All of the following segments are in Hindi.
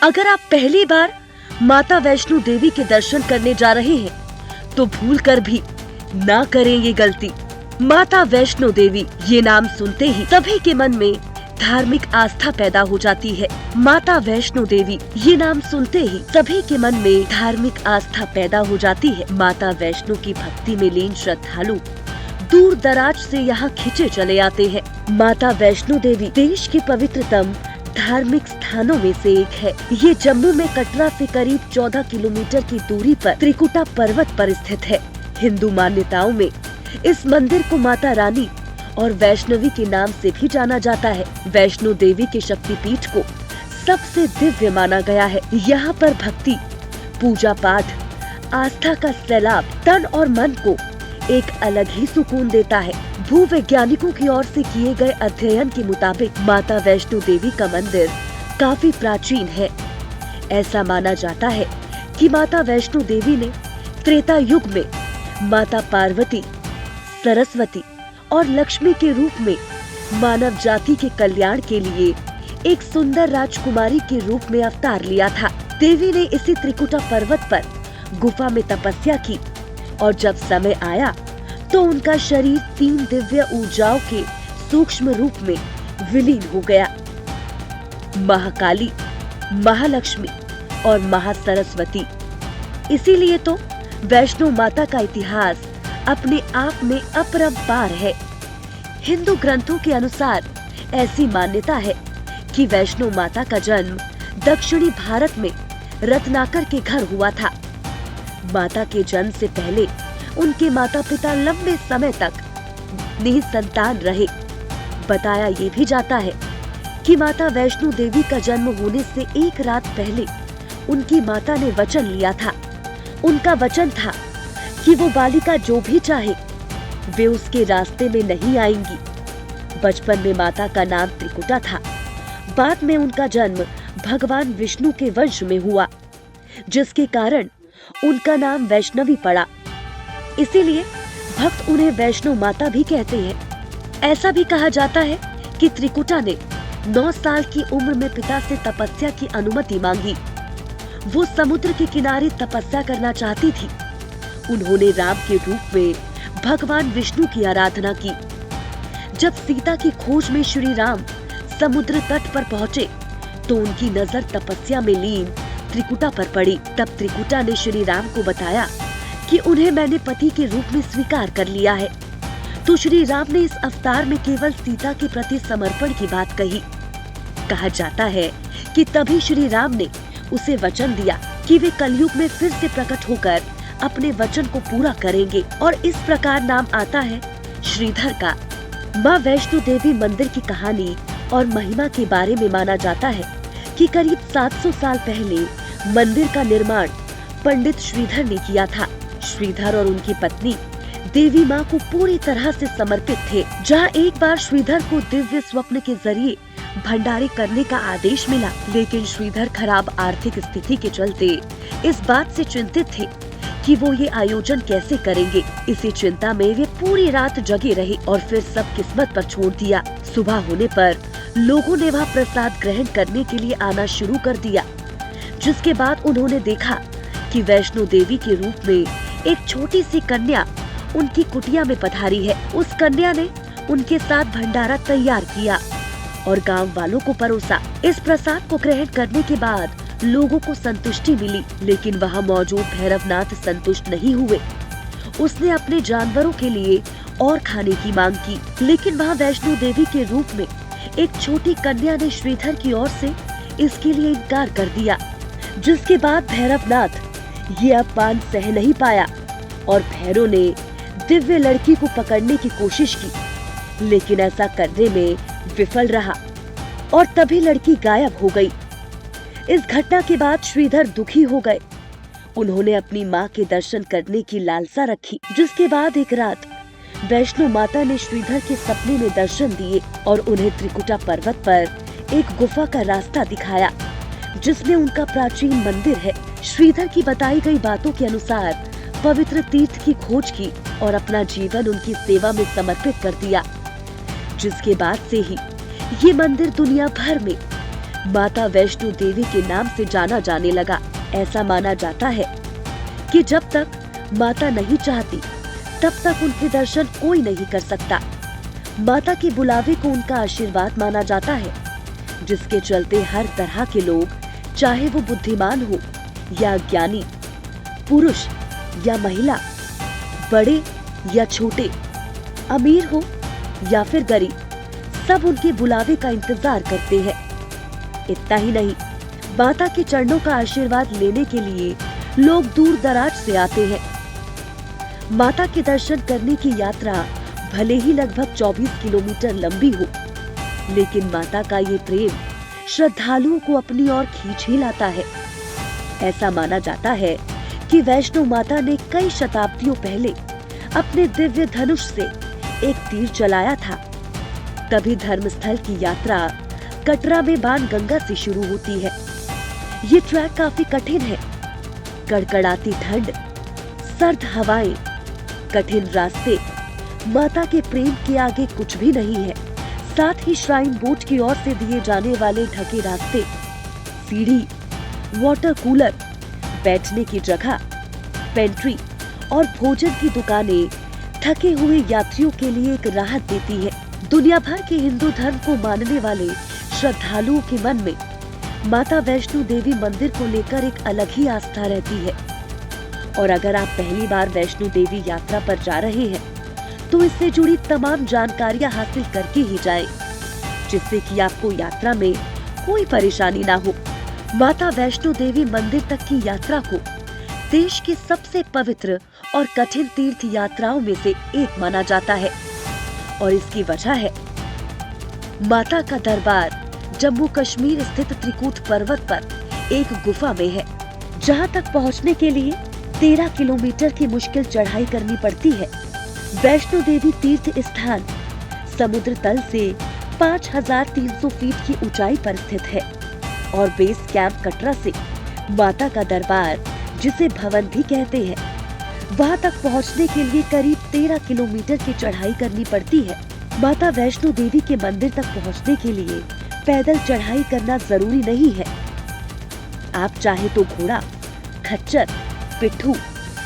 अगर आप पहली बार माता वैष्णो देवी के दर्शन करने जा रहे हैं तो भूल कर भी ना करें ये गलती। माता वैष्णो देवी ये नाम सुनते ही सभी के मन में धार्मिक आस्था पैदा हो जाती है। माता वैष्णो देवी ये नाम सुनते ही सभी के मन में धार्मिक आस्था पैदा हो जाती है। माता वैष्णो की भक्ति में लीन श्रद्धालु दूर दराज से यहाँ खिंचे चले आते हैं। माता वैष्णो देवी देश के पवित्रतम धार्मिक स्थानों में से एक है। ये जम्मू में कटरा से करीब 14 किलोमीटर की दूरी पर त्रिकुटा पर्वत पर स्थित है। हिंदू मान्यताओं में इस मंदिर को माता रानी और वैष्णवी के नाम से भी जाना जाता है। वैष्णो देवी के शक्तिपीठ को सबसे दिव्य माना गया है। यहाँ पर भक्ति, पूजा पाठ, आस्था का सैलाब तन और मन को एक अलग ही सुकून देता है। भूवैज्ञानिकों की ओर से किए गए अध्ययन के मुताबिक माता वैष्णो देवी का मंदिर काफी प्राचीन है। ऐसा माना जाता है कि माता वैष्णो देवी ने त्रेता युग में माता पार्वती, सरस्वती और लक्ष्मी के रूप में मानव जाति के कल्याण के लिए एक सुंदर राजकुमारी के रूप में अवतार लिया था। देवी ने इसी त्रिकुटा पर्वत पर गुफा में तपस्या की और जब समय आया तो उनका शरीर 3 दिव्य ऊर्जाओं के सूक्ष्म रूप में विलीन हो गया। महाकाली, महालक्ष्मी और महासरस्वती। इसीलिए तो वैष्णो माता का इतिहास अपने आप में अपरंपार है। हिंदू ग्रंथों के अनुसार ऐसी मान्यता है कि वैष्णो माता का जन्म दक्षिणी भारत में रत्नाकर के घर हुआ था। माता के जन्म से पहले उनके माता पिता लंबे समय तक निसंतान रहे। बताया ये भी जाता है कि माता वैष्णो देवी का जन्म होने से एक रात पहले उनकी माता ने वचन लिया था। उनका वचन था कि वो बालिका जो भी चाहे वे उसके रास्ते में नहीं आएंगी। बचपन में माता का नाम त्रिकुटा था। बाद में उनका जन्म भगवान विष्णु के वंश में हुआ, जिसके कारण उनका नाम वैष्णवी पड़ा। इसीलिए भक्त उन्हें वैष्णो माता भी कहते हैं। ऐसा भी कहा जाता है कि त्रिकुटा ने 9 साल की उम्र में पिता से तपस्या की अनुमति मांगी। वो समुद्र के किनारे तपस्या करना चाहती थी। उन्होंने राम के रूप में भगवान विष्णु की आराधना की। जब सीता की खोज में श्री राम समुद्र तट पर पहुँचे तो उनकी नजर तपस्या में लीन त्रिकुटा पर पड़ी। तब त्रिकुटा ने श्री राम को बताया कि उन्हें मैंने पति के रूप में स्वीकार कर लिया है। तो श्री राम ने इस अवतार में केवल सीता के प्रति समर्पण की बात कही। कहा जाता है कि तभी श्री राम ने उसे वचन दिया कि वे कलयुग में फिर से प्रकट होकर अपने वचन को पूरा करेंगे और इस प्रकार नाम आता है श्रीधर का। माँ वैष्णो देवी मंदिर की कहानी और महिमा के बारे में माना जाता है कि करीब 700 साल पहले मंदिर का निर्माण पंडित श्रीधर ने किया था। श्रीधर और उनकी पत्नी देवी माँ को पूरी तरह से समर्पित थे। जहाँ एक बार श्रीधर को दिव्य स्वप्न के जरिए भंडारे करने का आदेश मिला, लेकिन श्रीधर खराब आर्थिक स्थिति के चलते इस बात से चिंतित थे कि वो ये आयोजन कैसे करेंगे। इसी चिंता में वे पूरी रात जगे रहे और फिर सब किस्मत पर छोड़ दिया। सुबह होने पर लोगों ने वहाँ प्रसाद ग्रहण करने के लिए आना शुरू कर दिया, जिसके बाद उन्होंने देखा कि वैष्णो देवी के रूप में एक छोटी सी कन्या उनकी कुटिया में पधारी है। उस कन्या ने उनके साथ भंडारा तैयार किया और गांव वालों को परोसा। इस प्रसाद को ग्रहण करने के बाद लोगों को संतुष्टि मिली, लेकिन वहां मौजूद भैरवनाथ संतुष्ट नहीं हुए। उसने अपने जानवरों के लिए और खाने की मांग की, लेकिन वहां वैष्णो देवी के रूप में एक छोटी कन्या ने श्रीधर की ओर से इसके लिए इनकार कर दिया, जिसके बाद भैरवनाथ ये अपमान सह नहीं पाया और भैरव ने दिव्य लड़की को पकड़ने की कोशिश की, लेकिन ऐसा करने में विफल रहा और तभी लड़की गायब हो गई। इस घटना के बाद श्रीधर दुखी हो गए। उन्होंने अपनी माँ के दर्शन करने की लालसा रखी, जिसके बाद एक रात वैष्णो माता ने श्रीधर के सपने में दर्शन दिए और उन्हें त्रिकुटा पर्वत पर एक गुफा का रास्ता दिखाया, जिसमें उनका प्राचीन मंदिर है। श्रीधर की बताई गई बातों के अनुसार पवित्र तीर्थ की खोज की और अपना जीवन उनकी सेवा में समर्पित कर दिया, जिसके बाद से ही ये मंदिर दुनिया भर में माता वैष्णो देवी के नाम से जाना जाने लगा। ऐसा माना जाता है कि जब तक माता नहीं चाहती तब तक उनके दर्शन कोई नहीं कर सकता। माता के बुलावे को उनका आशीर्वाद माना जाता है, जिसके चलते हर तरह के लोग, चाहे वो बुद्धिमान हो या ज्ञानी, पुरुष या महिला, बड़े या छोटे, अमीर हो या फिर गरीब, सब उनके बुलावे का इंतजार करते हैं। इतना ही नहीं, माता के चरणों का आशीर्वाद लेने के लिए लोग दूर दराज से आते हैं। माता के दर्शन करने की यात्रा भले ही लगभग 24 किलोमीटर लंबी हो, लेकिन माता का ये प्रेम श्रद्धालुओं को अपनी ओर खींच ही लाता है। ऐसा माना जाता है कि वैष्णो माता ने कई शताब्दियों पहले अपने दिव्य धनुष से एक तीर चलाया था। तभी धर्मस्थल की यात्रा कटरा में बाणगंगा से शुरू होती है। ये ट्रैक काफी कठिन है। कड़कड़ाती ठंड, सर्द हवाएं, कठिन रास्ते, माता के प्रेम के आगे कुछ भी नहीं है। साथ ही श्राइन बोर्ड की ओर से दिए जाने वाले ढके रास्ते, सीढ़ी, वाटर कूलर, बैठने की जगह, पेंट्री और भोजन की दुकानें थके हुए यात्रियों के लिए एक राहत देती है। दुनिया भर के हिंदू धर्म को मानने वाले श्रद्धालुओं के मन में माता वैष्णो देवी मंदिर को लेकर एक अलग ही आस्था रहती है। और अगर आप पहली बार वैष्णो देवी यात्रा पर जा रहे हैं तो इससे जुड़ी तमाम जानकारियां हासिल करके ही जाएं, जिससे कि आपको यात्रा में कोई परेशानी ना हो। माता वैष्णो देवी मंदिर तक की यात्रा को देश की सबसे पवित्र और कठिन तीर्थ यात्राओं में से एक माना जाता है, और इसकी वजह है माता का दरबार जम्मू कश्मीर स्थित त्रिकूट पर्वत पर एक गुफा में है, जहां तक पहुंचने के लिए 13 किलोमीटर की मुश्किल चढ़ाई करनी पड़ती है। वैष्णो देवी तीर्थ स्थान समुद्र तल से 5300 फीट की ऊंचाई पर स्थित है और बेस कैंप कटरा से माता का दरबार, जिसे भवन भी कहते हैं, वहां तक पहुंचने के लिए करीब 13 किलोमीटर की चढ़ाई करनी पड़ती है। माता वैष्णो देवी के मंदिर तक पहुंचने के लिए पैदल चढ़ाई करना जरूरी नहीं है। आप चाहे तो घोड़ा, खच्चर, पिट्ठू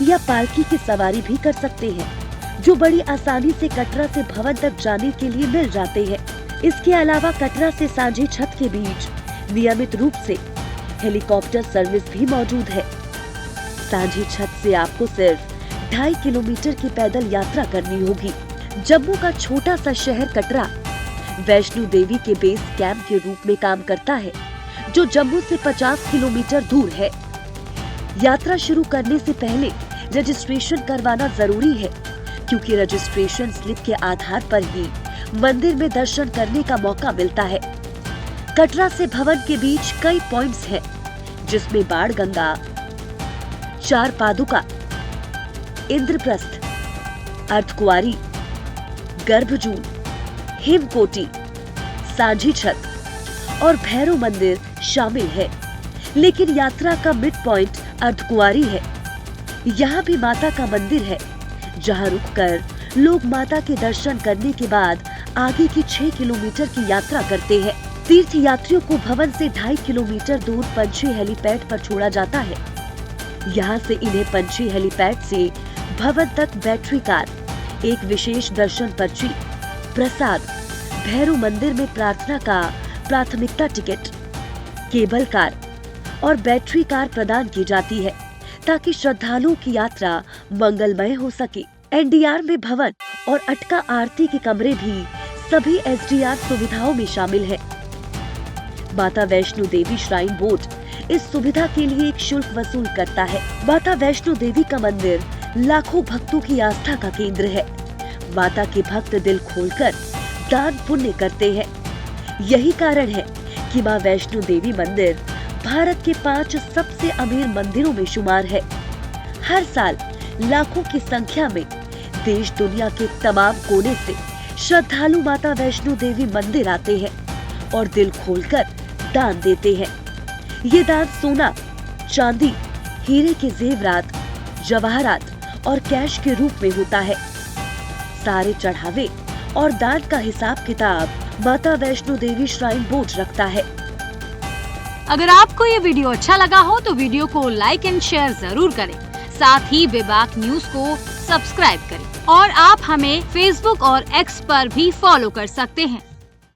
या पालकी की सवारी भी कर सकते हैं, जो बड़ी आसानी से कटरा से भवन तक जाने के लिए मिल जाते हैं। इसके अलावा कटरा से सांझी छत के बीच नियमित रूप से हेलीकॉप्टर सर्विस भी मौजूद है। सांझी छत से आपको सिर्फ 2.5 किलोमीटर की पैदल यात्रा करनी होगी। जम्मू का छोटा सा शहर कटरा वैष्णो देवी के बेस कैंप के रूप में काम करता है, जो जम्मू से 50 किलोमीटर दूर है। यात्रा शुरू करने से पहले रजिस्ट्रेशन करवाना जरूरी है, क्योंकि रजिस्ट्रेशन स्लिप के आधार पर ही मंदिर में दर्शन करने का मौका मिलता है। कटरा से भवन के बीच कई पॉइंट्स हैं, जिसमें बाणगंगा, चार पादुका, इंद्रप्रस्थ, अर्धकुंवारी, गर्भजून, हिमकोटी, सांझी छत और भैरव मंदिर शामिल है। लेकिन यात्रा का मिड पॉइंट अर्धकुंवारी है। यहाँ भी माता का मंदिर है, जहाँ रुककर लोग माता के दर्शन करने के बाद आगे की 6 किलोमीटर की यात्रा करते हैं। तीर्थ यात्रियों को भवन से 2.5 किलोमीटर दूर पंछी हेलीपैड पर छोड़ा जाता है। यहाँ से इन्हें पंछी हेलीपैड से भवन तक बैटरी कार, एक विशेष दर्शन पर्ची, प्रसाद, भैरव मंदिर में प्रार्थना का प्राथमिकता टिकट, केबल कार और बैटरी कार प्रदान की जाती है, ताकि श्रद्धालुओं की यात्रा मंगलमय हो सके। एनडीआर में भवन और अटका आरती के कमरे भी सभी एसडीआर सुविधाओं में शामिल है। माता वैष्णो देवी श्राइन बोर्ड इस सुविधा के लिए एक शुल्क वसूल करता है। माता वैष्णो देवी का मंदिर लाखों भक्तों की आस्था का केंद्र है। माता के भक्त दिल खोलकर दान पुण्य करते हैं। यही कारण है कि मां वैष्णो देवी मंदिर भारत के 5 सबसे अमीर मंदिरों में शुमार है। हर साल लाखों की संख्या में देश दुनिया के तमाम कोने से श्रद्धालु माता वैष्णो देवी मंदिर आते हैं और दिल खोलकर दान देते हैं। ये दान सोना, चांदी, हीरे के जेवरात, जवाहरात और कैश के रूप में होता है। सारे चढ़ावे और दान का हिसाब किताब माता वैष्णो देवी श्राइन बोर्ड रखता है। अगर आपको ये वीडियो अच्छा लगा हो तो वीडियो को लाइक एंड शेयर जरूर करें। साथ ही बेबाक न्यूज को सब्सक्राइब करें और आप हमें फेसबुक और एक्स पर भी फॉलो कर सकते हैं।